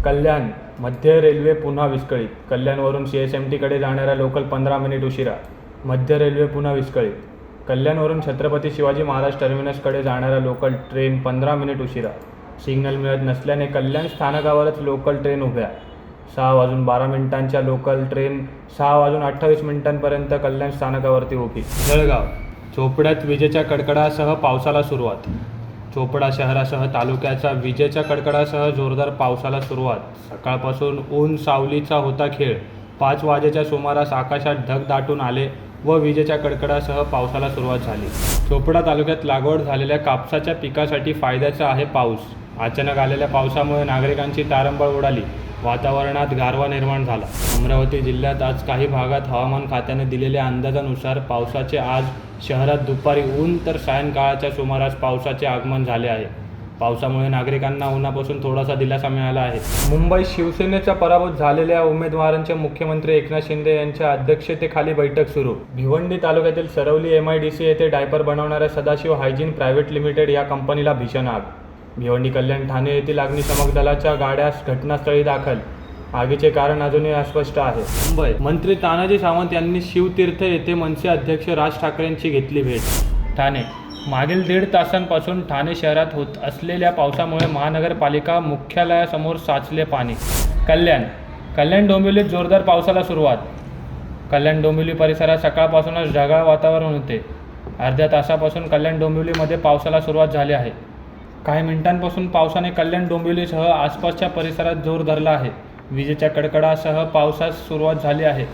कल्याण मध्य रेल्वे पुन्हा विस्कळीत. कल्याणवरून CSMTकडे जाणाऱ्या लोकल 15 मिनिट उशिरा. मध्य रेल्वे पुन्हा विस्कळीत. कल्याणवरून छत्रपती शिवाजी महाराज टर्मिनसकडे जाणाऱ्या लोकल ट्रेन 15 मिनिट उशिरा. सिग्नल मिळत नसल्याने कल्याण स्थानकावरच लोकल ट्रेन उभ्या. 6:12 लोकल ट्रेन 6:28 कल्याण स्थानकावरती उभी. जळगाव चोपड्यात विजेच्या कडकडासह पावसाला सुरुवात. चोपडा शहरासह तालुक्याचा विजेच्या कडकडासह जोरदार पावसाला सुरुवात. सकाळपासून ऊन सावलीचा होता खेळ. 5 वाजेच्या सुमारास आकाशात ढग दाटून आले व विजेच्या कडकडासह पावसाला सुरुवात झाली. चोपडा तालुक्यात लागवड झालेल्या कापसाच्या पिकासाठी फायद्याचा आहे पाऊस. अचानक आलेल्या पावसामुळे नागरिकांची तारंबळ उडाली. वातावरणात गारवा निर्माण झाला. अमरावती जिल्ह्यात आज काही भागात हवामान खात्याने दिलेल्या अंदाजानुसार पावसाचे आज शहरात दुपारी ऊन तर सायंकाळच्या सुमारास पावसाचे आगमन झाले आहे. पावसामुळे नागरिकांना उन्हापासून थोडासा दिलासा मिळाला आहे. मुंबईत शिवसेनेचा पराभूत झालेल्या उमेदवारांचे मुख्यमंत्री एकनाथ शिंदे यांच्या अध्यक्षतेखाली बैठक सुरू. भिवंडी तालुक्यातील सरवली MIDC येथे डायपर बनवणाऱ्या सदाशिव हायजीन प्रायव्हेट लिमिटेड या कंपनीला भीषण आग. भिवंडी कल्याण ठाणे येथील अग्निशमक दलाच्या गाड्या घटनास्थळी दाखल. आगीचे कारण अजूनही अस्पष्ट आहे. मुंबई मंत्री तानाजी सावंत यांनी शिवतीर्थ येथे मनसे अध्यक्ष राज ठाकरेंची घेतली भेट. ठाणे मागील 1.5 तासांपासून ठाणे शहरात होत असलेल्या पावसामुळे महानगरपालिका मुख्यालयासमोर साचले पाणी. कल्याण डोंबिवलीत जोरदार पावसाला सुरुवात. कल्याण डोंबिवली परिसरात सकाळपासूनच ढगाळ वातावरण होते. अर्ध्या तासापासून कल्याण डोंबिवलीमध्ये पावसाला सुरुवात झाली आहे. काही मिनिटांपासून पावसाने कल्याण डोंबिवलीसह आसपासच्या परिसरात जोर धरला आहे. विजेच्या कडकडासह पावसास सुरुवात झाली आहे.